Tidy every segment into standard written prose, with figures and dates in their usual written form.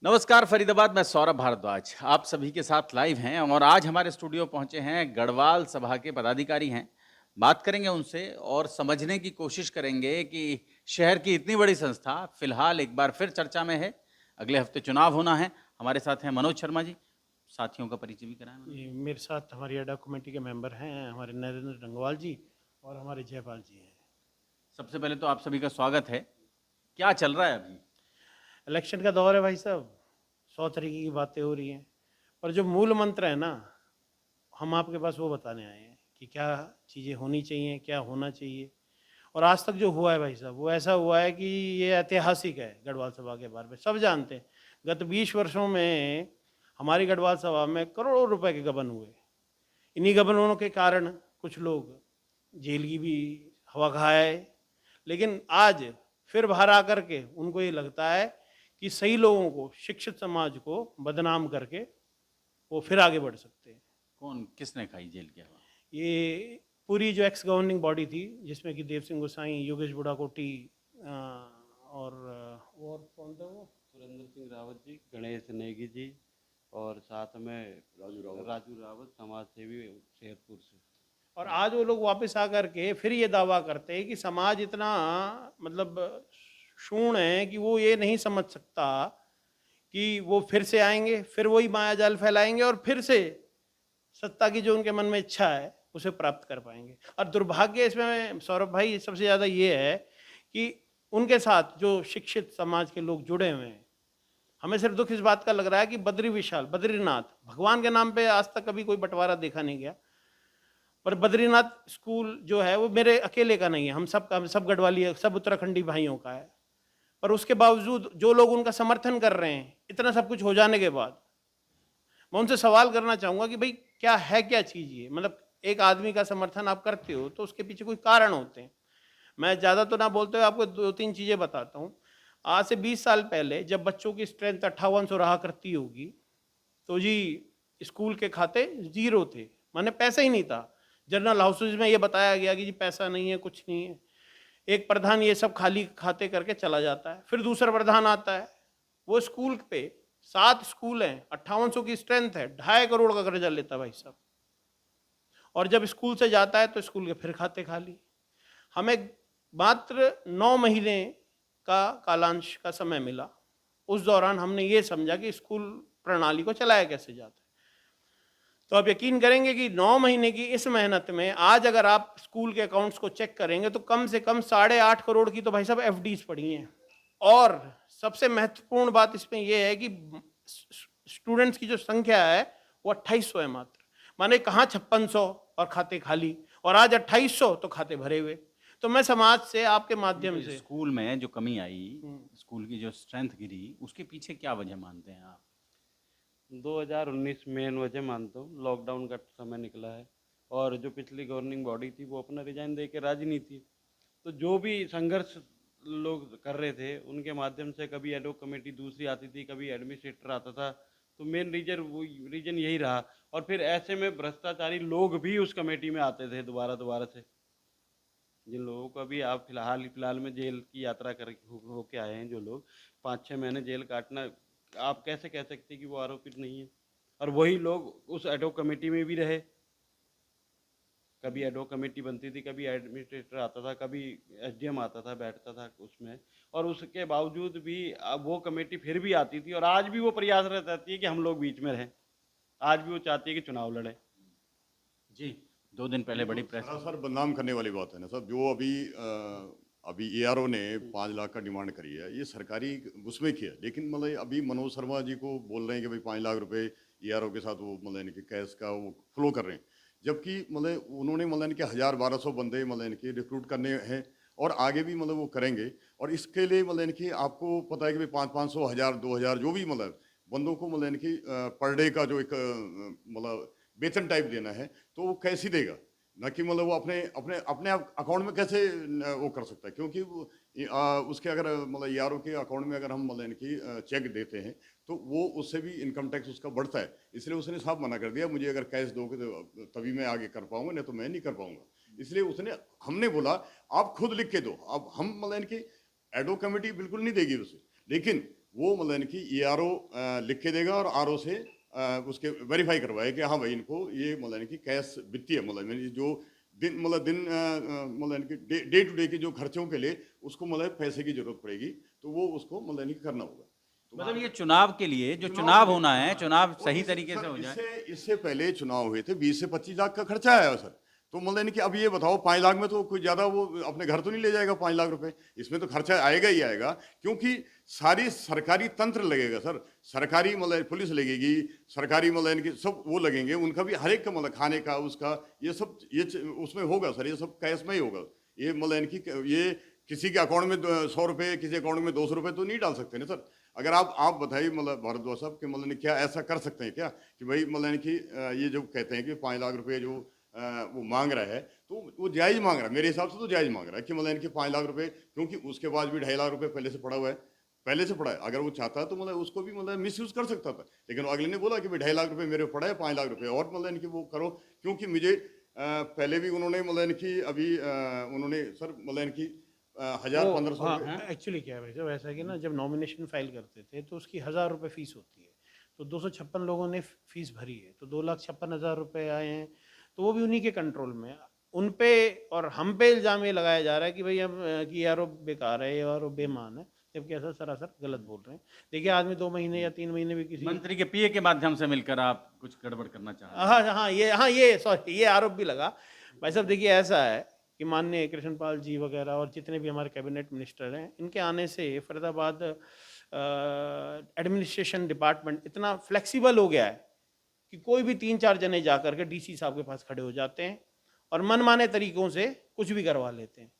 नमस्कार फरीदाबाद, मैं सौरभ भारद्वाज। आप सभी के साथ लाइव हैं और आज हमारे स्टूडियो पहुंचे हैं गढ़वाल सभा के पदाधिकारी हैं। बात करेंगे उनसे और समझने की कोशिश करेंगे कि शहर की इतनी बड़ी संस्था फिलहाल एक बार फिर चर्चा में है। अगले हफ्ते चुनाव होना है। हमारे साथ हैं मनोज शर्मा जी। साथियों का परिचय भी कराएं मनोज। ये मेरे साथ हमारी अड्डा कमेटी के मेंबर हैं हमारे नरेंद्र डंगवाल जी और हमारे जयपाल जी हैं। सबसे पहले तो आप सभी का स्वागत है। क्या चल रहा है अभी? इलेक्शन का दौर है भाई साहब, 100 तरीके की बातें हो रही हैं, पर जो मूल मंत्र है ना, हम आपके पास वो बताने आए हैं कि क्या चीज़ें होनी चाहिए, क्या होना चाहिए। और आज तक जो हुआ है भाई साहब, वो ऐसा हुआ है कि ये ऐतिहासिक है। गढ़वाल सभा के बारे में सब जानते हैं। गत 20 वर्षों में हमारी गढ़वाल सभा में करोड़ों रुपए के गबन हुए। इन्हीं गबनों के कारण कुछ लोग जेल की भी हवा खाए, लेकिन आज फिर बाहर आकर के उनको ये लगता है कि सही लोगों को, शिक्षित समाज को बदनाम करके वो फिर आगे बढ़ सकते हैं। कौन किसने खाई जेल की हवा? ये पूरी जो एक्स गवर्निंग बॉडी थी, जिसमें कि देव सिंह गोसाई, योगेश बुढ़ाकोटी और कौन था वो, सुरेंद्र सिंह रावत जी, गणेश नेगी जी और साथ में राजू रावत समाज सेवी सेहतपुर से। और आज वो लोग वापस आकर के फिर ये दावा करते हैं कि समाज इतना मतलब शून्य है कि वो ये नहीं समझ सकता कि वो फिर से आएंगे, फिर वही माया जाल फैलाएंगे और फिर से सत्ता की जो उनके मन में इच्छा है उसे प्राप्त कर पाएंगे। और दुर्भाग्य इसमें सौरभ भाई सबसे ज़्यादा ये है कि उनके साथ जो शिक्षित समाज के लोग जुड़े हुए हैं, हमें सिर्फ दुख इस बात का लग रहा है कि बद्री विशाल, बद्रीनाथ भगवान के नाम पे आज तक कभी कोई बंटवारा देखा नहीं गया। पर बद्रीनाथ स्कूल जो है वो मेरे अकेले का नहीं है, हम सब का, हम सब गढ़वाली, सब उत्तराखंडी भाइयों का है। पर उसके बावजूद जो लोग उनका समर्थन कर रहे हैं, इतना सब कुछ हो जाने के बाद, मैं उनसे सवाल करना चाहूंगा कि भाई क्या है, क्या चीज ये, मतलब एक आदमी का समर्थन आप करते हो तो उसके पीछे कोई कारण होते हैं। मैं ज्यादा तो ना बोलते हुए आपको दो तीन चीजें बताता हूँ। आज से 20 साल पहले जब बच्चों की स्ट्रेंथ 5800 रहा करती होगी, तो जी स्कूल के खाते जीरो थे, माने पैसा ही नहीं था। जनरल हाउसेज में ये बताया गया कि जी पैसा नहीं है, कुछ नहीं है। एक प्रधान ये सब खाली खाते करके चला जाता है, फिर दूसरा प्रधान आता है, वो स्कूल पे 7 स्कूल हैं, 5800 की स्ट्रेंथ है, 2.5 करोड़ का कर्जा लेता भाई साहब। और जब स्कूल से जाता है तो स्कूल के फिर खाते खाली। हमें मात्र 9 महीने का कालांश का समय मिला। उस दौरान हमने ये समझा कि स्कूल प्रणाली को चलाया कैसे जाता है। तो आप यकीन करेंगे कि 9 महीने की इस मेहनत में आज अगर आप स्कूल के अकाउंट्स को चेक करेंगे तो कम से कम 8.5 करोड़ की तो भाई साहब एफडीज पड़ी हैं। और सबसे महत्वपूर्ण बात इसमें यह है कि स्टूडेंट्स की जो संख्या है वो 2800 है मात्र। माने कहाँ 5600 और खाते खाली, और आज 2800 तो खाते भरे हुए। तो मैं समाज से आपके माध्यम से, स्कूल में जो कमी आई, स्कूल की जो स्ट्रेंथ गिरी, उसके पीछे क्या वजह मानते हैं आप? 2019 मेन वजह मानता हूँ, लॉकडाउन का समय निकला है और जो पिछली गवर्निंग बॉडी थी वो अपना रिजाइन दे के राजी नहीं थी। तो जो भी संघर्ष लोग कर रहे थे उनके माध्यम से कभी एडोक कमेटी दूसरी आती थी, कभी एडमिनिस्ट्रेटर आता था, तो मेन रीजन यही रहा। और फिर ऐसे में भ्रष्टाचारी लोग भी उस कमेटी में आते थे दोबारा दोबारा से, जिन लोगों को अभी आप फिलहाल में जेल की यात्रा कर होके आए हैं, जो लोग 5-6 महीने जेल काटना, आप कैसे कह सकते हैं कि वो आरोपित नहीं है। और वही लोग उस एडोक कमेटी में भी रहे। कभी एडोक कमेटी बनती थी, कभी एडमिनिस्ट्रेटर आता था, कभी एसडीएम आता था, बैठता था उसमें, और उसके बावजूद भी वो कमेटी फिर भी आती थी। और आज भी वो प्रयासरत रहती है कि हम लोग बीच में रहें। आज भी वो चाहती है कि चुनाव लड़े। जी, 2 दिन पहले बड़ी प्रेस सरासर बदनाम करने वाली बात है ना साहब। जो अभी एआरओ ने 5 लाख का डिमांड करी है, ये सरकारी उसमें की है। लेकिन मतलब अभी मनोज शर्मा जी को बोल रहे हैं कि भाई 5 लाख रुपए एआरओ के साथ वो मतलब इनके कैश का वो फ्लो कर रहे हैं, जबकि मतलब उन्होंने मतलब इनके 1000-1200 बंदे मतलब इनके रिक्रूट करने हैं और आगे भी मतलब वो करेंगे। और इसके लिए मतलब इनकी आपको पता है कि भाई 500-500, 1000-2000 जो भी मतलब बंदों को मतलब इनकी पर डे का जो एक मतलब वेतन टाइप देना है, तो वो कैसे देगा? ना कि मतलब वो अपने अपने अपने अकाउंट में कैसे वो कर सकता है, क्योंकि वो उसके अगर मतलब यारों के अकाउंट में अगर हम मतलब इनकी चेक देते हैं तो वो उससे भी इनकम टैक्स उसका बढ़ता है। इसलिए उसने साफ मना कर दिया, मुझे अगर कैश दोगे तो तभी मैं आगे कर पाऊंगा, नहीं तो मैं नहीं कर पाऊंगा। इसलिए उसने, हमने बोला आप खुद लिख के दो। अब हम मतलब इनकी एडो कमेटी बिल्कुल नहीं देगी उसे, लेकिन वो मतलब इनकी ERO लिख के देगा और RO से उसके वेरीफाई करवाए कि हाँ भाई इनको ये मतलब इनकी कैश वित्तीय मतलब जो दिन मतलब इनके डे टू डे के जो खर्चों के लिए उसको मतलब पैसे की जरूरत पड़ेगी, तो वो उसको मतलब इनकी करना होगा। तो मतलब ये चुनाव के लिए जो चुनाव होना है, चुनाव सही तरीके से हो जाए। इससे पहले चुनाव हुए थे, 20 से 25 लाख का खर्चा आया सर। तो मतलब इनकी अब ये बताओ 5 लाख में तो कोई ज्यादा वो अपने घर तो नहीं ले जाएगा 5 लाख रुपए, इसमें तो खर्चा आएगा ही आएगा, क्योंकि सारी सरकारी तंत्र लगेगा सर, सरकारी मतलब पुलिस लगेगी, सरकारी मतलब इनके सब वो लगेंगे, उनका भी हर एक का मतलब खाने का उसका ये सब ये उसमें होगा सर, ये सब कैश में ही होगा। ये मतलब इनकी ये किसी के अकाउंट में 100 रुपए, किसी अकाउंट में 200 रुपए तो नहीं डाल सकते ना सर। अगर आप बताइए मतलब भारद्वाज साहब कि मतलब क्या ऐसा कर सकते हैं क्या कि भाई मतलब इनकी ये जो कहते हैं कि 5 लाख रुपए जो वो मांग रहा है, तो वो जायज़ मांग रहा है, मेरे हिसाब से तो जायज़ मांग रहा है कि मतलब इनके 5 लाख रुपए, क्योंकि उसके बाद भी 2.5 लाख रुपए पहले से पड़ा हुआ है, पहले से पड़ा है। अगर वो चाहता है तो मतलब उसको भी मतलब मिसयूज कर सकता था, लेकिन अगले ने बोला कि भाई 2.5 लाख रुपए मेरे पड़ा है, 5 लाख रुपए और मतलब इनकी वो करो, क्योंकि मुझे पहले भी उन्होंने मतलब इनकी अभी उन्होंने सर मतलब इनकी 1000-1500 हाँ, रुपए। एक्चुअली क्या है भाई साहब, ऐसा है कि ना जब नॉमिनेशन फाइल करते थे तो उसकी 1000 रुपये फीस होती है, तो 256 लोगों ने फीस भरी है, तो 2,56,000 रुपये आए हैं, तो वो भी उन्हीं के कंट्रोल में है। उन पे और हम पे इल्ज़ाम ये लगाया जा रहा है कि भाई हम कि यार वो बेकार है यार वो बेईमान है, जबकि ऐसा सरासर गलत बोल रहे हैं। देखिए आदमी 2 महीने या 3 महीने भी किसी मंत्री के पीए के माध्यम से मिलकर आप कुछ गड़बड़ करना चाह रहे हैं। हाँ ये सॉरी ये आरोप भी लगा भाई साहब। देखिए ऐसा है कि माननीय कृष्णपाल जी वगैरह और जितने भी हमारे कैबिनेट मिनिस्टर हैं, इनके आने से फरीदाबाद एडमिनिस्ट्रेशन डिपार्टमेंट इतना फ्लेक्सिबल हो गया है कि कोई भी 3-4 जने जा करके डीसी साहब के पास खड़े हो जाते हैं और मनमाने तरीकों से कुछ भी करवा लेते हैं।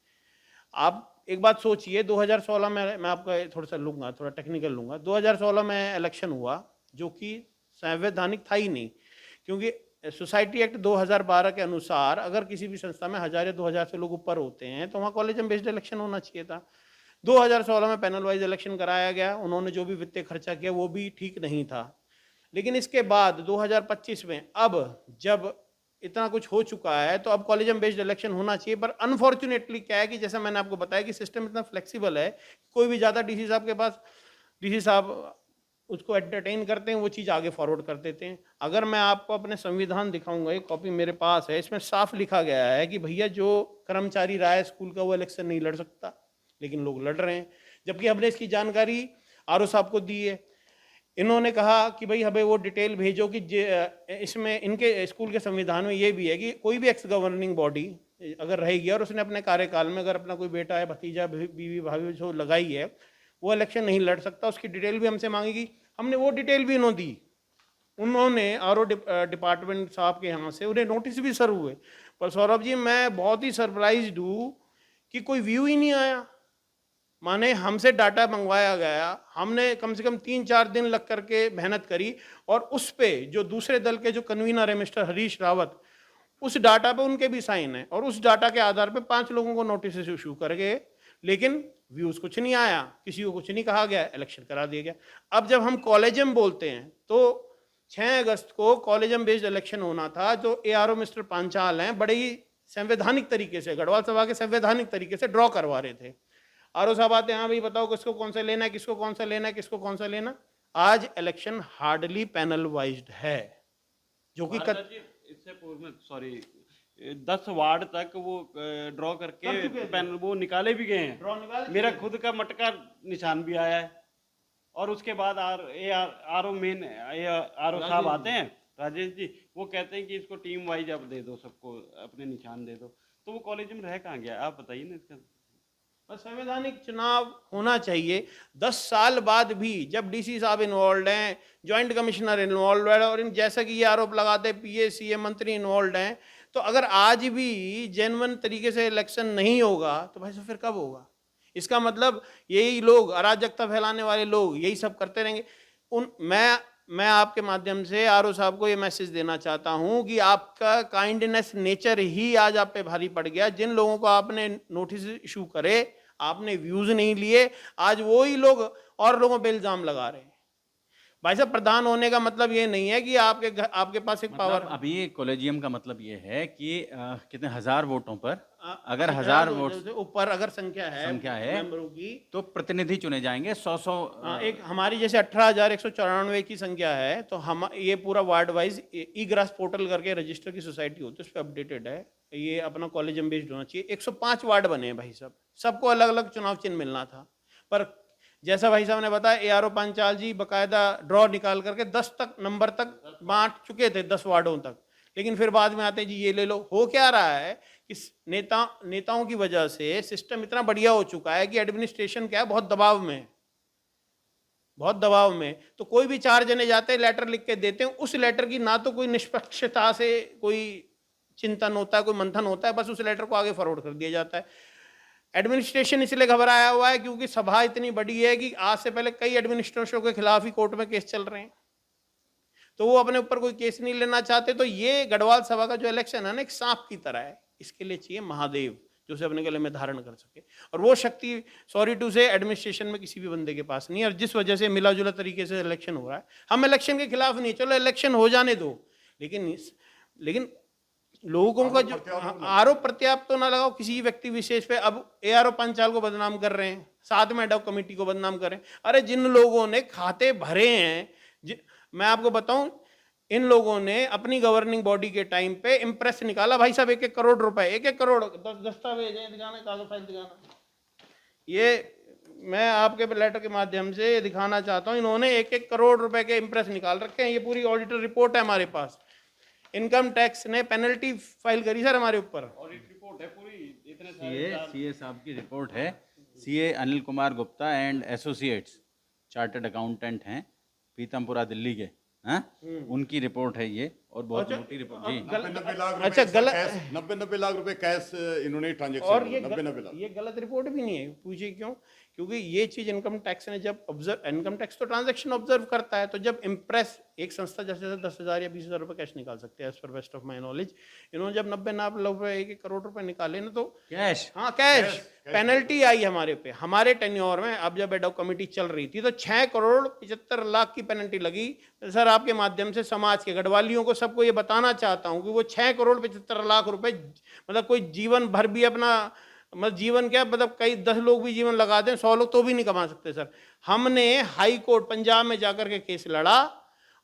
आप एक बात सोचिए, 2016 में मैं आपका थोड़ा सा लूँगा, थोड़ा टेक्निकल लूँगा, 2016 में इलेक्शन हुआ जो कि संवैधानिक था ही नहीं, क्योंकि सोसाइटी एक्ट 2012 के अनुसार अगर किसी भी संस्था में 1000 या 2000 से लोग ऊपर होते हैं तो वहाँ कॉलेजम बेस्ड इलेक्शन होना चाहिए था। 2016 में पैनल वाइज इलेक्शन कराया गया, उन्होंने जो भी वित्तीय खर्चा किया वो भी ठीक नहीं था। लेकिन इसके बाद 2025 में अब जब इतना कुछ हो चुका है तो अब कॉलेजम बेस्ड इलेक्शन होना चाहिए, पर अनफॉर्चुनेटली क्या है कि जैसा मैंने आपको बताया कि सिस्टम इतना फ्लेक्सिबल है, कोई भी ज़्यादा डीसी साहब के पास, डीसी साहब उसको एंटरटेन करते हैं, वो चीज़ आगे फॉरवर्ड कर देते हैं। अगर मैं आपको अपने संविधान दिखाऊंगा, एक कॉपी मेरे पास है, इसमें साफ लिखा गया है कि भैया जो कर्मचारी रहा है स्कूल का वो इलेक्शन नहीं लड़ सकता, लेकिन लोग लड़ रहे हैं, जबकि हमने इसकी जानकारी आरओ साहब को दी है। इन्होंने कहा कि भाई हमें वो डिटेल भेजो कि इसमें इनके स्कूल के संविधान में ये भी है कि कोई भी एक्स गवर्निंग बॉडी अगर रहेगी और उसने अपने कार्यकाल में अगर अपना कोई बेटा है, भतीजा, बीवी, भाभी जो लगाई है, वो इलेक्शन नहीं लड़ सकता, उसकी डिटेल भी हमसे मांगेगी। हमने वो डिटेल भी इन्हों दी, उन्होंने आरओ डिपार्टमेंट साहब के यहाँ से उन्हें नोटिस भी सर्व हुए, पर सौरभ जी मैं बहुत ही सरप्राइज्ड हूँ कि कोई व्यू ही नहीं आया। माने हमसे डाटा मंगवाया गया, हमने कम से कम 3-4 दिन लग करके मेहनत करी और उस पे जो दूसरे दल के जो कन्वीनर है मिस्टर हरीश रावत, उस डाटा पे उनके भी साइन है और उस डाटा के आधार पे 5 लोगों को नोटिस इशू कर गए, लेकिन व्यूज कुछ नहीं आया, किसी को कुछ नहीं कहा गया, इलेक्शन करा दिया गया। अब जब हम कॉलेजम बोलते हैं तो 6 अगस्त को कॉलेजम बेस्ड इलेक्शन होना था, जो एआरओ मिस्टर पांचाल हैं बड़े ही संवैधानिक तरीके से, गढ़वाल सभा के संवैधानिक तरीके से ड्रॉ करवा रहे थे। आरओ साहब आते हैं, हाँ भाई बताओ किसको कौन सा लेना है, किसको कौन सा लेना है, किसको कौन सा लेना। आज इलेक्शन हार्डली पैनल वाइज्ड है, जो कि इससे पूर्व में सॉरी 10 वार्ड तक वो ड्रॉ करके पैनल वो निकाले भी गए हैं। मेरा खुद का मटका निशान भी आया है। और उसके बाद आरओ साहब आते हैं, राजेश जी, वो कहते हैं कि इसको टीम वाइज अब दे दो, सबको अपने निशान दे दो, तो वो कॉलेज में रह कहाँ गया, आप बताइए ना इसका। बस संवैधानिक चुनाव होना चाहिए। 10 साल बाद भी जब डीसी साहब इन्वॉल्व हैं, ज्वाइंट कमिश्नर इन्वॉल्व है और इन जैसा कि ये आरोप लगाते पीए सीए मंत्री इन्वॉल्व हैं, तो अगर आज भी जेन्युइन तरीके से इलेक्शन नहीं होगा तो भाई साहब फिर कब होगा? इसका मतलब यही लोग, अराजकता फैलाने वाले लोग यही सब करते रहेंगे। मैं आपके माध्यम से आरओ साहब को ये मैसेज देना चाहता हूं कि आपका काइंडनेस नेचर ही आज आप पे भारी पड़ गया। जिन लोगों को आपने नोटिस इशू करे, आपने व्यूज नहीं लिए, आज वो ही लोग और लोगों पे इल्जाम लगा रहे हैं। भाई साहब प्रधान होने का मतलब ये नहीं है कि आपके पास एक पावर मतलब अभी कॉलेजियम का मतलब ये है कि कितने हजार वोटों पर अगर 1000 हजार वोट से ऊपर अगर संख्या है मेंबरों की, तो प्रतिनिधि चुने जाएंगे 100 हाँ, एक हमारी जैसे 18,194 की संख्या है, तो हम ये पूरा वार्ड वाइज ई ग्रास पोर्टल करके रजिस्टर की सोसाइटी होती है, उस पर अपडेटेड है। ये अपना कॉलेजियम बेस्ड होना चाहिए। 105 वार्ड बने हैं भाई साहब, सबको अलग अलग चुनाव चिन्ह मिलना था, पर जैसा भाई साहब ने बताया एआरओ पांचाल जी बकायदा ड्रॉ निकाल करके 10 तक नंबर तक बांट चुके थे, 10 वार्डों तक। लेकिन फिर बाद में आते हैं जी ये ले लो। हो क्या रहा है कि नेताओं की वजह से सिस्टम इतना बढ़िया हो चुका है कि एडमिनिस्ट्रेशन क्या है, बहुत दबाव में है, बहुत दबाव में। तो कोई भी 4 जने जाते हैं, लेटर लिख के देते हैं, उस लेटर की ना तो कोई निष्पक्षता से कोई चिंतन होता है, कोई मंथन होता है, बस उस लेटर को आगे फॉरवर्ड कर दिया जाता है। एडमिनिस्ट्रेशन इसलिए घबराया हुआ है क्योंकि सभा इतनी बड़ी है कि आज से पहले कई एडमिनिस्ट्रेशनों के खिलाफ ही कोर्ट में केस चल रहे हैं, तो वो अपने ऊपर कोई केस नहीं लेना चाहते। तो ये गढ़वाल सभा का जो इलेक्शन है ना, एक सांप की तरह है। इसके लिए चाहिए महादेव जो उसे अपने गले में धारण कर सके, और वो शक्ति सॉरी टू से एडमिनिस्ट्रेशन में किसी भी बंदे के पास नहीं है। और जिस वजह से मिला जुला तरीके से इलेक्शन हो रहा है, हम इलेक्शन के खिलाफ नहीं, चलो इलेक्शन हो जाने दो, लेकिन लोगों का जो आरोप प्रत्यारोप तो ना लगाओ किसी व्यक्ति विशेष पे। अब एआरओ पंचाल को बदनाम कर रहे हैं, साथ में एडॉक कमेटी को बदनाम कर रहे हैं। अरे जिन लोगों ने खाते भरे हैं, मैं आपको बताऊं, इन लोगों ने अपनी गवर्निंग बॉडी के टाइम पे इम्प्रेस निकाला भाई साहब, 1-1 करोड़ रुपए, 1-1 करोड़ दस्तावेज है, दिखाना, कागज फाइल दिखाना। ये मैं आपके लेटर के माध्यम से दिखाना चाहता हूं, इन्होंने 1-1 करोड़ रुपए के इम्प्रेस निकाल रखे हैं। ये पूरी ऑडिटर रिपोर्ट है हमारे पास। इनकम टैक्स ने पेनल्टी फाइल करी सर हमारे ऊपर। ऑडिट रिपोर्ट है पूरी, इतने सीए साहब की रिपोर्ट है। CA Anil Kumar Gupta and associates chartered accountant हैं, पीतमपुरा दिल्ली के, हैं, उनकी रिपोर्ट है ये, और बहुत मोटी रिपोर्ट जी। 90 लाख अच्छा, गलत 90 लाख रुपए कैश इन्होंने ट्रांजेक्शन, और ये 90 लाख। ये गलत रिपोर्ट भी नहीं है। पूछिए क्यों? क्योंकि ये चीज इनकम टैक्स ने जब ऑब्जर्व, इनकम टैक्स तो ट्रांजैक्शन ऑब्जर्व करता है, तो जब इम्प्रेस एक संस्था जैसे 10,000 या 20,000 रुपए कैश निकाल सकते हैं as per best of my knowledge, इन्होंने जब 90 लाख रुपए 1-1 करोड़ रुपए निकाले ना, तो कैश, हाँ कैश पेनल्टी आई हमारे पे। हमारे टेन्योर में अब जब एडॉक कमेटी चल रही थी तो 6 करोड़ 75 लाख की पेनल्टी लगी। सर आपके माध्यम से समाज के गढ़वालियों को सबको ये बताना चाहता हूँ कि वो 6 करोड़ 75 लाख रुपए, मतलब कोई जीवन भर भी अपना, मतलब जीवन क्या, मतलब कई 10 लोग भी जीवन लगा दें, 100 लोग तो भी नहीं कमा सकते सर। हमने हाई कोर्ट पंजाब में जाकर के केस लड़ा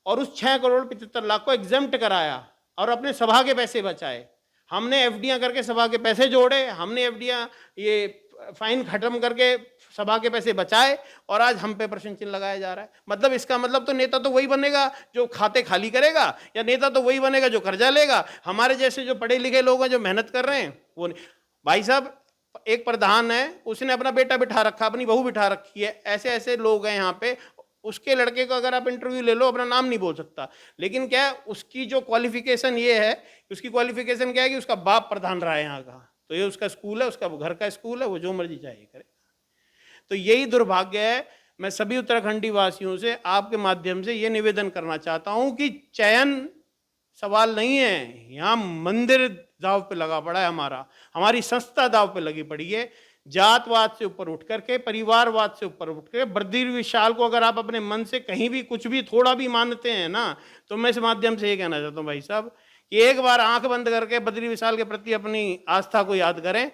और उस 6 करोड़ 75 लाख को एग्जेम्प्ट कराया और अपने सभा के पैसे बचाए। हमने एफडीआं करके सभा के पैसे जोड़े, हमने एफडीआं ये फाइन खत्म करके सभा के पैसे बचाए, और आज हम पे प्रश्न चिन्ह लगाया जा रहा है। मतलब इसका मतलब तो नेता तो वही बनेगा जो खाते खाली करेगा, या नेता तो वही बनेगा जो कर्जा लेगा। हमारे जैसे जो पढ़े लिखे लोग हैं जो मेहनत कर रहे हैं वो नहीं। भाई साहब एक प्रधान है, उसने अपना बेटा बिठा रखा, अपनी बहू बिठा रखी है, ऐसे ऐसे लोग हैं यहाँ पे। उसके लड़के को अगर आप इंटरव्यू ले लो, अपना नाम नहीं बोल सकता, लेकिन क्या है उसकी जो क्वालिफिकेशन ये है, उसकी क्वालिफिकेशन क्या है कि उसका बाप प्रधान रहा है यहाँ का, तो ये उसका स्कूल है, उसका घर का स्कूल है, वो जो मर्जी चाहे करे। तो यही दुर्भाग्य है। मैं सभी उत्तराखंडी वासियों से आपके माध्यम से ये निवेदन करना चाहता हूँ कि चयन सवाल नहीं है, यहाँ मंदिर दाव पे लगा पड़ा है, हमारी संस्था दाव पे लगी पड़ी है। जातवाद से ऊपर उठ करके, परिवारवाद से ऊपर उठ के, बद्री विशाल को अगर आप अपने मन से कहीं भी कुछ भी थोड़ा भी मानते हैं ना, तो मैं इस माध्यम से ये कहना चाहता हूँ भाई साहब कि एक बार आंख बंद करके बद्री विशाल के प्रति अपनी आस्था को याद करें,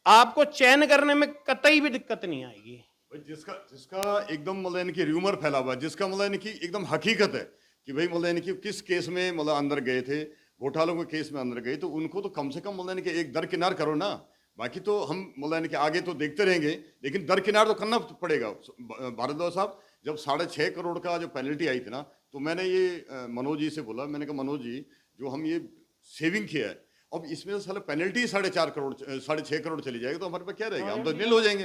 आपको चयन करने में कतई भी दिक्कत नहीं आएगी। जिसका एकदम मतलब यानी कि र्यूमर फैला हुआ है, जिसका मतलब यानी कि एकदम हकीकत है कि भाई मतलब यानी कि किस केस में मतलब अंदर गए थे, घोटालों के केस में अंदर गए, तो उनको तो कम से कम मतलब यानी कि एक दरकिनार करो ना। बाकी तो हम मतलब यानी कि आगे तो देखते रहेंगे, लेकिन दरकिनार तो करना पड़ेगा। भारद्वाज साहब, जब 6.5 करोड़ का जो पेनल्टी आई थी ना, तो मैंने ये मनोज जी से बोला, मैंने कहा मनोज जी जो हम ये सेविंग किया है, अब इसमें तो साला पेनल्टी 4.5 करोड़ 6.5 करोड़ चली जाएगी, तो हमारे पास क्या रहेगा, हम तो नील हो जाएंगे।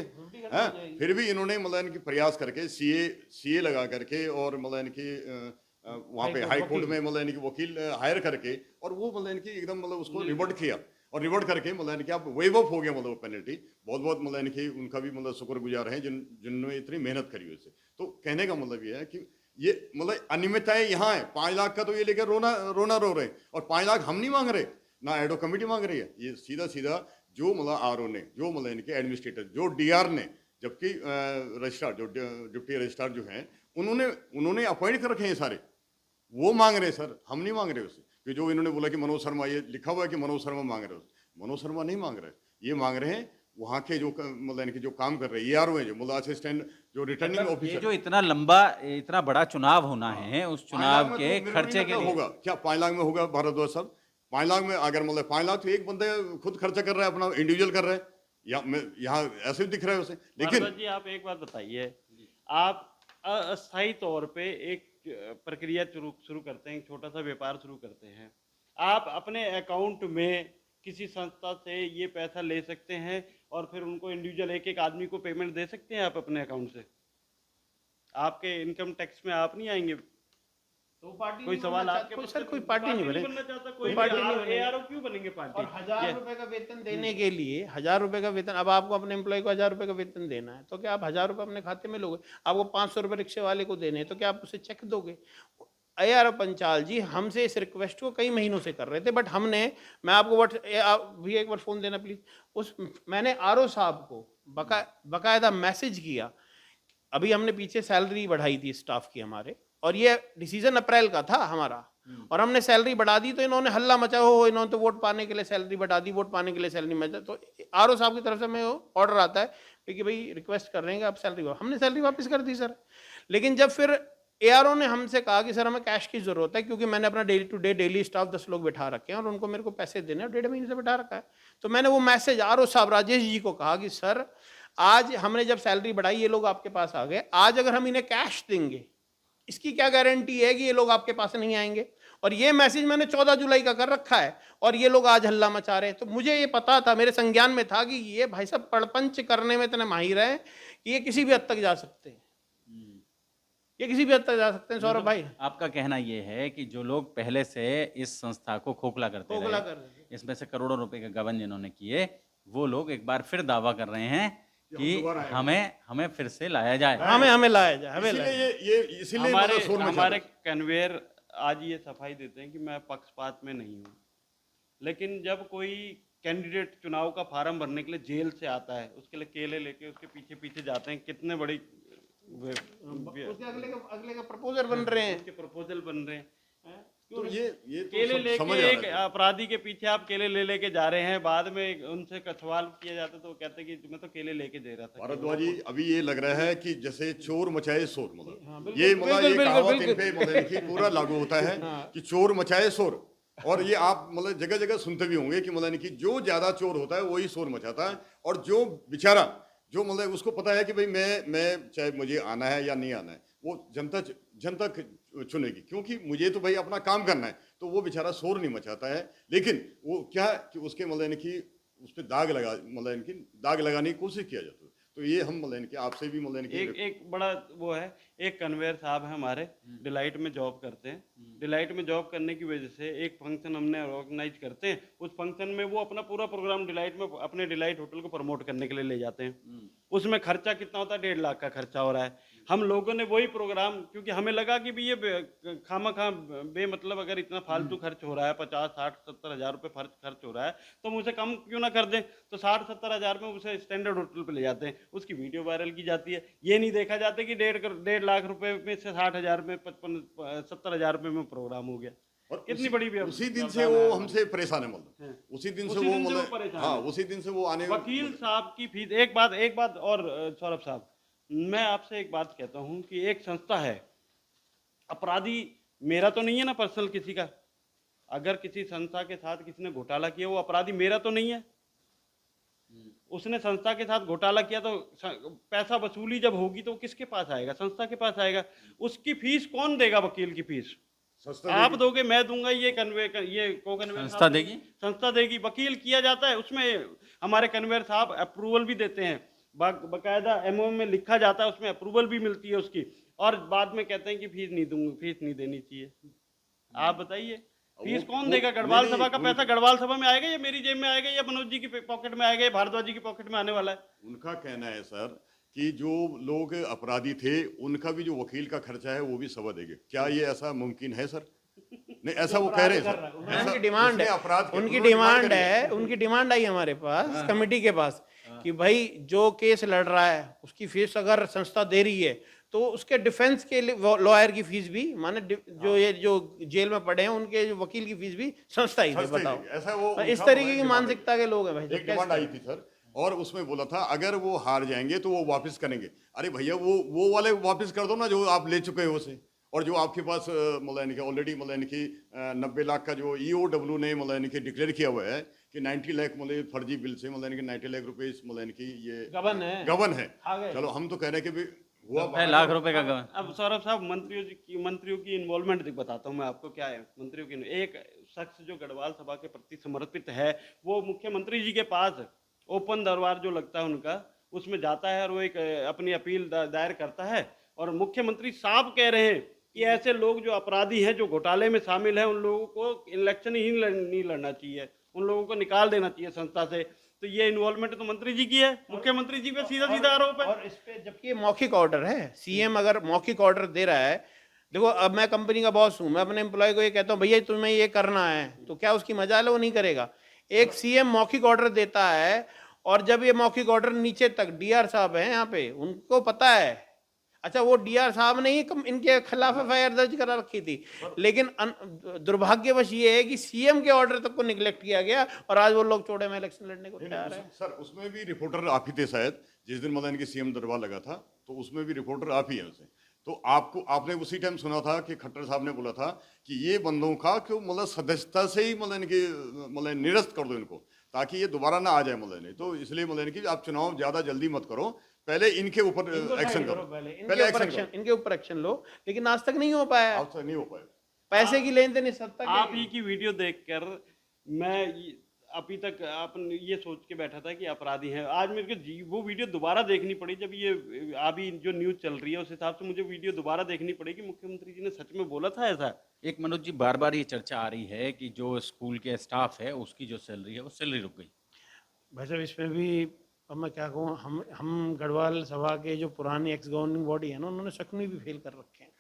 हैं, फिर भी इन्होंने मतलब यानी कि प्रयास करके सीए लगा करके, और मतलब यानी कि वहाँ पे हाई कोर्ट में मतलब यानी कि वकील हायर करके, और वो मतलब यानी कि एकदम मतलब उसको रिवर्ट किया, और रिवर्ट करके मतलब यानी कि आप वेव ऑफ हो गया मतलब वो पेनल्टी। बहुत बहुत मतलब यानी कि उनका भी मतलब शुक्रगुजार हैं जिन्होंने इतनी मेहनत करी उससे। तो कहने का मतलब ये है कि ये मतलब अनियमितताएं यहाँ है। 5 लाख का तो ये लेकर रोना रो रहे हैं, और 5 लाख हम नहीं मांग रहे, ना एडो कमेटी मांग रही है, ये सीधा जो मतलब आरओ ने, जो मतलब यानी कि एडमिनिस्ट्रेटर, जो डीआर ने, जबकि रजिस्ट्रार जो डिप्टी रजिस्ट्रार जो हैं उन्होंने उन्होंने अपॉइंट कर रखे हैं सारे, वो मांग रहे हैं सर, हम नहीं मांग रहे उससे। कि जो इन्होंने बोला कि मनोज शर्मा, ये लिखा हुआ है कि मनोज शर्मा मांग रहे हो, मनोज शर्मा नहीं मांग रहे, ये मांग रहे हैं वहाँ के जो मतलब इनके जो काम कर रहे हैं ARO हैं, जो मतलब असिस्टेंट जो रिटर्निंग ये ऑफिसर। जो इतना लंबा, इतना बड़ा चुनाव होना है, उस 5 लाख चुनाव में के तो मेरे को खर्चे नहीं के लगता लिए होगा क्या, 5 लाख में होगा भारद्वाज साहब? 5 लाख में अगर मतलब 5 लाख तो एक बंदे खुद खर्चा कर रहा है, अपना इंडिविजुअल कर रहा है, यहाँ ऐसे भी दिख रहा है उसे। लेकिन भारद्वाज जी, आप एक बात बताइए, आप अस्थायी तौर पे एक प्रक्रिया शुरू करते हैं, एक छोटा सा व्यापार शुरू करते हैं, आप अपने अकाउंट में किसी संस्था से ये पैसा ले सकते हैं और फिर उनको इंडिविजुअल एक एक आदमी को पेमेंट दे सकते हैं आप अपने अकाउंट से? आपके इनकम टैक्स में आप नहीं आएंगे? तो पार्टी कोई नहीं सवाल बनना आपके चाहता, पास? सर कोई पार्टी नहीं बने, बनना चाहता, कोई कोई पार्टी भी नहीं बनेगी। ARO क्यों बनेंगे पार्टी? और 1000 ये- रुपए का वेतन देने के लिए, 1000 रुपए का वेतन, अब आपको अपने एम्प्लॉय को 1000 रुपए का वेतन देना है, तो क्या आप 1000 रुपए अपने खाते में लोगे? आपको 500 रुपए रिक्शे वाले को देने हैं, तो क्या आप उसे चेक दोगे? ARO पंचाल जी हमसे इस रिक्वेस्ट को कई महीनों से कर रहे थे, बट हमने, मैं आपको भी एक बार फोन देना प्लीज, मैंने RO साहब को बकायदा मैसेज किया। अभी हमने पीछे सैलरी बढ़ाई थी स्टाफ की हमारे, और ये डिसीजन अप्रैल का था हमारा, और हमने सैलरी बढ़ा दी, तो इन्होंने हल्ला मचा, हो इन्होंने तो वोट पाने के लिए सैलरी बढ़ा दी, वोट पाने के लिए सैलरी मचा। तो RO साहब की तरफ से हमें ऑर्डर आता है कि भाई रिक्वेस्ट कर रहे हैं कि आप सैलरी, हमने सैलरी वापस कर दी सर। लेकिन जब फिर ARO ने हमसे कहा कि सर हमें कैश की जरूरत है, क्योंकि मैंने अपना daily today daily staff 10 लोग बिठा रखे हैं और उनको मेरे को पैसे देने, और 1.5 महीने से बिठा रखा है, तो मैंने वो मैसेज RO साहब राजेश जी को कहा कि सर आज हमने जब सैलरी बढ़ाई, ये लोग आपके पास आ गए, आज अगर हम इन्हें कैश देंगे, इसकी क्या गारंटी है कि ये लोग आपके पास नहीं आएंगे? और ये मैसेज मैंने 14 जुलाई का कर रखा है, और ये लोग आज हल्ला मचा रहे हैं। तो मुझे ये पता था, मेरे संज्ञान में था कि ये भाई साहब पड़पंच करने में इतने माहिर हैं कि ये किसी भी हद तक जा सकते हैं, ये किसी भी हद तक जा सकते हैं सौरभ भाई। आपका कहना ये है कि जो लोग पहले से इस संस्था को खोखला करते खोखला रहे, कर रहे थे। इसमें से करोड़ों रुपए के गबन जिन्होंने किए, वो लोग एक बार फिर दावा कर रहे हैं कि हमें फिर से लाया जाए, हमें लाया जाए, हमें लाया इसीलिए जाए। ये इसीलिए हमारे मतलब शोर मचा हमारे रहे हैं। कन्वेयर आज ये सफाई देते हैं कि मैं पक्षपात में नहीं हूँ, लेकिन जब कोई कैंडिडेट चुनाव का फार्म भरने के लिए जेल से आता है, उसके लिए केले लेके उसके पीछे पीछे जाते हैं, कितने बड़ी उसके अगले का प्रपोजल बन रहे हैं, उसके प्रपोजल बन रहे हैं। तो ये तो केले समझ लेके आ एक रहा है। अपराधी के पीछे आप केले लेके जा रहे हैं, बाद में उनसे सवाल किया जाता है तो वो कहते हैं कि मैं तो केले लेके दे रहा था। भारद्वाज जी, अभी ये लग रहा है कि जैसे चोर मचाए शोर, हाँ, मतलब बिल्कुल, ये मतलब बिल्कुल, ये बिल्कुल, कहावत इन बिल्कुल। पे मतलब कि पूरा लागू होता है कि चोर मचाए शोर। और ये आप मतलब जगह जगह सुनते भी होंगे कि मतलब कि जो ज्यादा चोर होता है वही शोर मचाता है, और जो बेचारा जो मतलब उसको पता है कि भाई मैं चाहे मुझे आना है या नहीं आना है, वो जनता चुनेगी, क्योंकि मुझे तो भाई अपना काम करना है, तो वो बेचारा शोर नहीं मचाता है। लेकिन वो क्या कि उसके मतलब कि उस पर दाग लगाने की कोशिश किया जाता है। तो ये हम मतलब कि आपसे भी मतलब कि एक बड़ा वो है, एक कन्वेयर साहब है हमारे, डिलाइट में जॉब करते हैं। डिलाइट में जॉब करने की वजह से एक फंक्शन हमने ऑर्गेनाइज करते हैं, उस फंक्शन में वो अपना पूरा प्रोग्राम डिलाइट में अपने डिलाइट होटल को प्रमोट करने के लिए ले जाते हैं। उसमें खर्चा कितना होता है? 1.5 लाख का खर्चा हो रहा है। हम लोगों ने वही प्रोग्राम, क्योंकि हमें लगा कि भी ये खामा बेमतलब अगर इतना फालतू खर्च हो रहा है, 50, 60, 70 हज़ार रुपये खर्च हो रहा है, तो हम उसे कम क्यों ना कर दें। तो 60, 70 हज़ार में उसे स्टैंडर्ड होटल पे ले जाते हैं, उसकी वीडियो वायरल की जाती है। ये नहीं देखा जाता कि 1.5 लाख रुपए में से 60 हज़ार में 55, 70 हज़ार रुपये में प्रोग्राम हो गया। और कितनी बड़ी उसी दिन से वो हमसे परेशान है, मतलब उसी दिन से वो मतलब परेशान हाँ, है। उसी दिन से वो आने वकील साहब की फीस, एक बात और सौरभ साहब, मैं आपसे एक बात कहता हूं कि एक संस्था है, अपराधी मेरा तो नहीं है ना पर्सनल किसी का। अगर किसी संस्था के साथ किसी ने घोटाला किया, वो अपराधी मेरा तो नहीं है। उसने संस्था के साथ घोटाला किया तो पैसा वसूली जब होगी तो किसके पास आएगा? संस्था के पास आएगा। उसकी फीस कौन देगा? वकील की फीस आप दोगे, मैं दूंगा, ये को-कन्वेयर संस्था देगी? संस्था देगी। वकील किया जाता है, उसमें हमारे कन्वेयर साहब अप्रूवल भी देते हैं, बकायदा MOM में लिखा जाता है, उसमें अप्रूवल भी मिलती है उसकी, और बाद में कहते हैं कि फीस नहीं दूंगा, फीस नहीं देनी चाहिए। आप बताइए, फीस कौन देगा? गढ़वाल सभा का पैसा गढ़वाल सभा में आएगा या मेरी जेब में आएगा या मनोज जी की पॉकेट में आएगा या भारद्वाज जी की पॉकेट में आने वाला है? उनका कहना है सर कि जो लोग अपराधी थे उनका भी जो वकील का खर्चा है वो भी सभा देगी। क्या ये ऐसा मुमकिन है सर? नहीं, ऐसा वो कह रहे हैं सर। उनकी डिमांड है, उनकी डिमांड आई हमारे पास कमेटी के पास कि भाई जो केस लड़ रहा है उसकी फीस अगर संस्था दे रही है तो उसके डिफेंस के लॉयर की फीस भी माने जो ये जो जेल में पड़े हैं उनके जो वकील की फीस भी संस्था ही दे, सस्ते बताओ। ही, ऐसा वो इस उनका तरीके की डिमांड मानसिकता के लोग हैं भाई, आई। तो एक कैसे डिमांड आई करें? थी सर, और उसमें बोला था अगर वो हार जाएंगे तो वो वापस करेंगे। अरे भैया वो वाले वापस कर दो ना जो आप ले चुके हो उसे, और जो आपके पास मतलब ऑलरेडी मतलब 90 लाख का जो EOW ने मतलब डिक्लेयर किया हुआ है कि 90 लाख मतलब फर्जी बिल से मतलब 90 लाख रुपए मतलब ये गबन है। आ गए। चलो हम तो कह रहे हैं कि भी हुआ 90 लाख रुपए का गबन। अब सौरभ साहब, मंत्रियों की इन्वॉल्वमेंट बताता हूँ मैं आपको क्या है। मंत्रियों की एक शख्स जो गढ़वाल सभा के प्रति समर्पित है, वो मुख्यमंत्री जी के पास ओपन दरबार जो लगता है उनका, उसमें जाता है और वो एक अपनी अपील दायर करता है। और मुख्यमंत्री साहब कह रहे हैं कि ऐसे लोग जो अपराधी हैं, जो घोटाले में शामिल हैं, उन लोगों को इलेक्शन ही नहीं लड़ना चाहिए, उन लोगों को निकाल देना चाहिए संस्था से। तो ये इन्वॉल्वमेंट तो मंत्री जी की है, मुख्यमंत्री जी पे सीधा सीधा आरोप है। और इस पे जबकि ये मौखिक ऑर्डर है, सीएम अगर मौखिक ऑर्डर दे रहा है, देखो अब मैं कंपनी का बॉस हूं, मैं अपने एम्प्लॉय को ये कहता हूं भैया तुम्हें ये करना है, तो क्या उसकी मजाल है? वो नहीं करेगा। एक सीएम मौखिक ऑर्डर देता है, और जब ये मौखिक ऑर्डर नीचे तक डीआर साहब हैं यहाँ पे, उनको पता है, अच्छा वो डीआर साहब ने ही इनके खिलाफ एफआईआर दर्ज करा रखी थी, लेकिन दुर्भाग्यवश ये है कि सीएम के ऑर्डर तक को निगलेक्ट किया गया, और आज वो लोग चौड़े में इलेक्शन लड़ने को तैयार है। सर उसमें भी रिपोर्टर आप ही थे शायद, जिस दिन मतलब इनकी CM दरबार लगा था, तो उसमें भी रिपोर्टर आप ही हैं उसे। तो आपने उसी टाइम सुना था कि खट्टर साहब ने बोला था कि ये बंदों का क्यों मतलब सदस्यता से ही मतलब इनके मतलब निरस्त कर दो इनको, ताकि ये दोबारा ना आ जाए मतलब नहीं, तो इसलिए मतलब इनकी आप चुनाव ज्यादा जल्दी मत करो, पहले इनके ऊपर एक्शन करो, पहले इनके ऊपर एक्शन लो, लेकिन आज तक नहीं हो पाया, आप नहीं हो पाए। पैसे की लेन देन सत्ता आप ही की वीडियो देखकर मैं अभी तक ये सोच के बैठा था कि अपराधी हैं। आज मेरे को वो वीडियो दोबारा देखनी पड़ी, जब ये अभी जो न्यूज चल रही है उस हिसाब से मुझे वीडियो दोबारा देखनी पड़ी कि मुख्यमंत्री जी ने सच में बोला था ऐसा। एक मनोज जी, बार बार ये चर्चा आ रही है कि जो स्कूल के स्टाफ है उसकी जो सैलरी है वो सैलरी रुक गई। भाई साहब इसमें भी अब मैं क्या कहूँ, हम गढ़वाल सभा के जो पुरानी एक्स गवर्निंग बॉडी है ना, उन्होंने शकुनी भी फेल कर रखे हैं।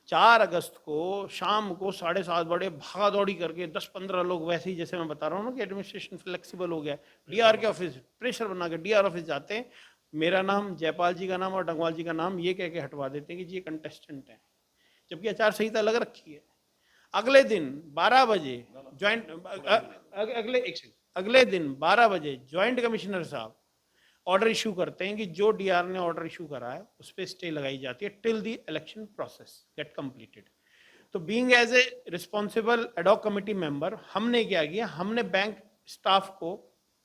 4 अगस्त को शाम को 7:30 बड़े भागा दौड़ी करके 10-15 लोग, वैसे ही जैसे मैं बता रहा हूँ ना कि एडमिनिस्ट्रेशन फ्लेक्सिबल हो गया, डीआर के ऑफिस प्रेशर बना के डीआर ऑफिस जाते हैं, मेरा नाम, जयपाल जी का नाम और डंगवाल जी का नाम ये कह के हटवा देते हैं कि जी ये कंटेस्टेंट है, जबकि आचार संहिता लग रखी है। अगले दिन 12 बजे ज्वाइंट अगले दिन 12 बजे ज्वाइंट कमिश्नर साहब ऑर्डर इशू करते हैं कि जो डीआर ने ऑर्डर इशू करा है उस पर स्टे लगाई जाती है till the election process get completed. तो being as a responsible ad hoc committee member, हमने क्या किया, हमने बैंक स्टाफ को,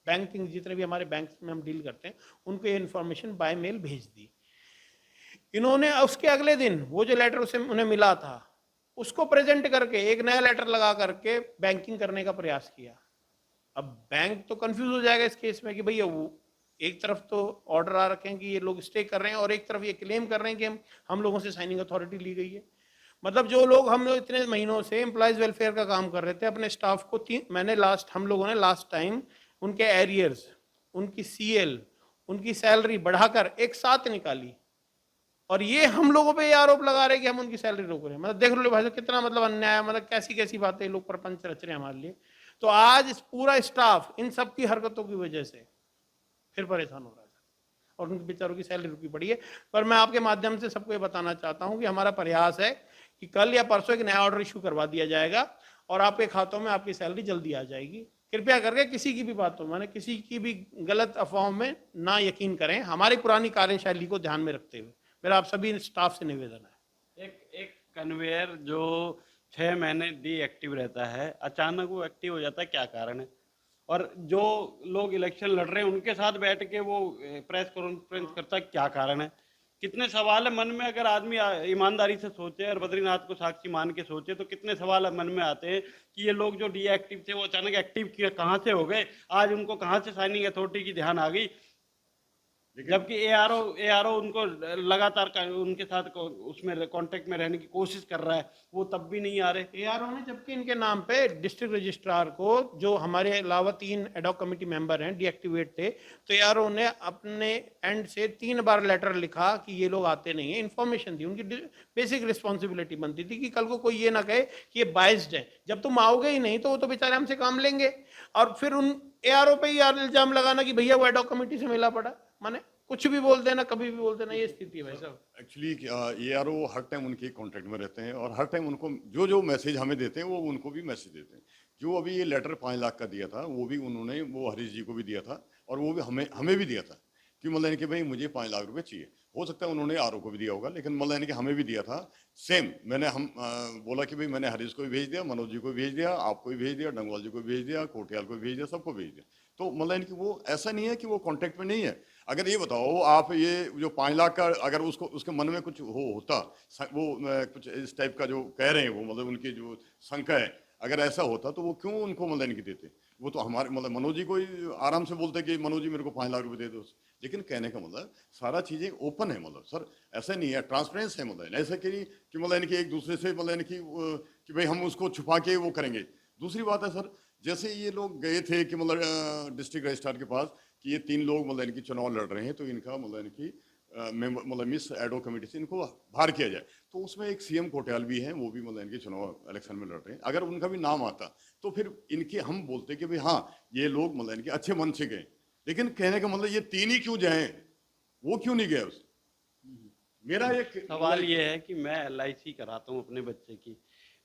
बैंकिंग जितने भी हमारे बैंक में हम डील करते हैं, उनको ये इन्फॉर्मेशन बाय मेल भेज दी। इन्होंने उसके अगले दिन वो जो लेटर उसे उन्हें मिला था उसको प्रेजेंट करके एक नया लेटर लगा करके बैंकिंग करने का प्रयास किया। अब बैंक तो कंफ्यूज हो जाएगा इस केस में कि भैया वो एक तरफ तो ऑर्डर आ रखे हैं कि ये लोग स्टे कर रहे हैं, और एक तरफ ये क्लेम कर रहे हैं कि हम लोगों से साइनिंग अथॉरिटी ली गई है। मतलब जो लोग हम लोग इतने महीनों से एम्प्लॉयज वेलफेयर का काम कर रहे थे, अपने स्टाफ को हम लोगों ने लास्ट टाइम उनके एरियर्स, उनकी CL, उनकी सैलरी बढ़ाकर एक साथ निकाली, और ये हम लोगों पे ये आरोप लगा रहे हैं कि हम उनकी सैलरी रोक रहे हैं। मतलब देख लो भाई साहब कितना मतलब अन्याय, मतलब कैसी कैसी बातें लोग प्रपंच रच रहे हैं हमारे लिए। तो आज इस पूरा स्टाफ इन सब की हरकतों की वजह से फिर परेशान हो रहा है, और उनके बेचारों की सैलरी रुकी पड़ी है। पर मैं आपके माध्यम से सबको ये बताना चाहता हूं कि हमारा प्रयास है कि कल या परसों एक नया ऑर्डर इशू करवा दिया जाएगा, और आपके खातों में आपकी सैलरी जल्दी आ जाएगी। कृपया करके किसी की भी बातों, माने किसी की भी गलत अफवाहों में ना यकीन करें, हमारी पुरानी कार्यशैली को ध्यान में रखते हुए मेरा आप सभी स्टाफ से निवेदन है। एक कन्वेयर जो 6 महीने डीएक्टिव रहता है, अचानक वो एक्टिव हो जाता है, क्या कारण है? और जो लोग इलेक्शन लड़ रहे हैं उनके साथ बैठ के वो प्रेस कॉन्फ्रेंस करता है, क्या कारण है? कितने सवाल है मन में, अगर आदमी ईमानदारी से सोचे और बद्रीनाथ को साक्षी मान के सोचे, तो कितने सवाल मन में आते हैं कि ये लोग जो डीएक्टिव थे वो अचानक एक्टिव कहाँ से हो गए, आज उनको कहाँ से साइनिंग अथॉरिटी की ध्यान आ गई, जबकि एआरओ उनको लगातार उनके साथ उसमें कांटेक्ट में रहने की कोशिश कर रहा है, वो तब भी नहीं आ रहे। एआरओ ने जबकि इनके नाम पे डिस्ट्रिक्ट रजिस्ट्रार को, जो हमारे अलावा 3 एडॉक कमेटी मेंबर हैं डीएक्टिवेट थे, तो एआरओ ने अपने एंड से 3 बार लेटर लिखा कि ये लोग आते नहीं है, इन्फॉर्मेशन दी। उनकी बेसिक रिस्पॉन्सिबिलिटी बनती थी कि कल को कोई ये ना कहे कि ये बाइस्ड है, जब तुम आओगे ही नहीं तो वो तो बेचारे हमसे काम लेंगे, और फिर उन एआरओ पे ही इल्जाम लगाना कि भैया वो एडॉक कमेटी से मिला पड़ा। माने कुछ भी बोल देना, कभी भी बोल देना, ये स्थिति है भाई साहब। एक्चुअली ARO हर टाइम उनके कांटेक्ट में रहते हैं और हर टाइम उनको जो जो मैसेज हमें देते हैं वो उनको भी मैसेज देते हैं। जो अभी ये लेटर 5 लाख का दिया था वो भी उन्होंने वो हरीश जी को भी दिया था और वो भी हमें भी दिया था कि मतलब कि भाई मुझे 5 लाख रुपए चाहिए। हो सकता है उन्होंने आरओ को भी दिया होगा, लेकिन मतलब कि हमें भी दिया था सेम। मैंने बोला कि भाई मैंने हरीश को भी भेज दिया, मनोज जी को भी भेज दिया, आपको भी भेज दिया, डंगवाल जी को भी भेज दिया, कोटियाल को भी भेज दिया, सबको भेज दिया। तो मतलब कि वो ऐसा नहीं है कि वो कांटेक्ट में नहीं है। अगर ये बताओ आप, ये जो 5 लाख का अगर उसको उसके मन में कुछ होता, वो कुछ इस टाइप का जो कह रहे हैं वो, मतलब उनकी जो शंका है, अगर ऐसा होता तो वो क्यों उनको मतलब नहीं देते? वो तो हमारे मतलब मनोज जी को ही आराम से बोलते कि मनोज जी मेरे को 5 लाख रुपए दे दो। लेकिन कहने का मतलब सारा चीजें ओपन है, मतलब सर ऐसा नहीं है, ट्रांसपेरेंस है। मतलब ऐसा कि मतलब कि एक दूसरे से मतलब कि भाई हम उसको छुपा के वो करेंगे। दूसरी बात है सर, जैसे ये लोग गए थे कि मतलब डिस्ट्रिक्ट रजिस्ट्रार के पास कि ये 3 लोग मतलब इनकी चुनाव लड़ रहे हैं, तो इनका मतलब इनकी मतलब मिस एडो कमेटी से इनको बाहर किया जाए। तो उसमें एक सीएम कोटियाल भी हैं, वो भी मतलब इनके चुनाव इलेक्शन में लड़ रहे हैं। अगर उनका भी नाम आता तो फिर इनके हम बोलते कि भाई हाँ ये लोग मतलब इनके अच्छे मन से गए। लेकिन कहने का मतलब ये 3 ही क्यों जाए, वो क्यों नहीं गए उस? मेरा एक सवाल ये है कि मैं LIC कराता हूँ अपने बच्चे की,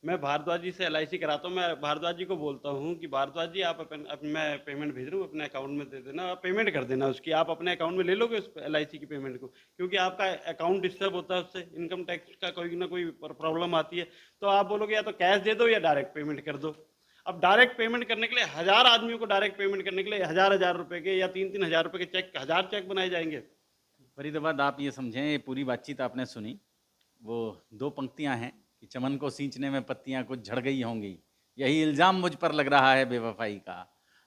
मैं भारद्वाज जी से LIC कराता हूँ। मैं भारद्वाज जी को बोलता हूँ कि भारद्वाज जी आप मैं पेमेंट भेज रहा हूँ, अपने अकाउंट में दे देना, आप पेमेंट कर देना उसकी, आप अपने अकाउंट में ले लोगे उस LIC की पेमेंट को, क्योंकि आपका अकाउंट डिस्टर्ब होता है, उससे इनकम टैक्स का कोई ना कोई प्रॉब्लम आती है। तो आप बोलोगे या तो कैश दे दो या डायरेक्ट पेमेंट कर दो। अब डायरेक्ट पेमेंट करने के लिए 1000 आदमियों को डायरेक्ट पेमेंट करने के लिए 1000 रुपए के या 3 हजार रुपए के चेक, 1000 चेक बनाए जाएंगे। फरीदाबाद, आप ये समझें, ये पूरी बातचीत आपने सुनी, वो 2 पंक्तियां हैं कि चमन को सींचने में पत्तियां कुछ झड़ गई होंगी, यही इल्जाम मुझ पर लग रहा है बेवफाई का,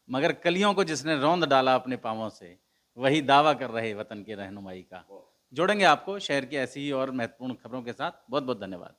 मगर कलियों को जिसने रौंद डाला अपने पांवों से, वही दावा कर रहे वतन के रहनुमाई का। जोड़ेंगे आपको शहर की ऐसी ही और महत्वपूर्ण खबरों के साथ। बहुत बहुत धन्यवाद।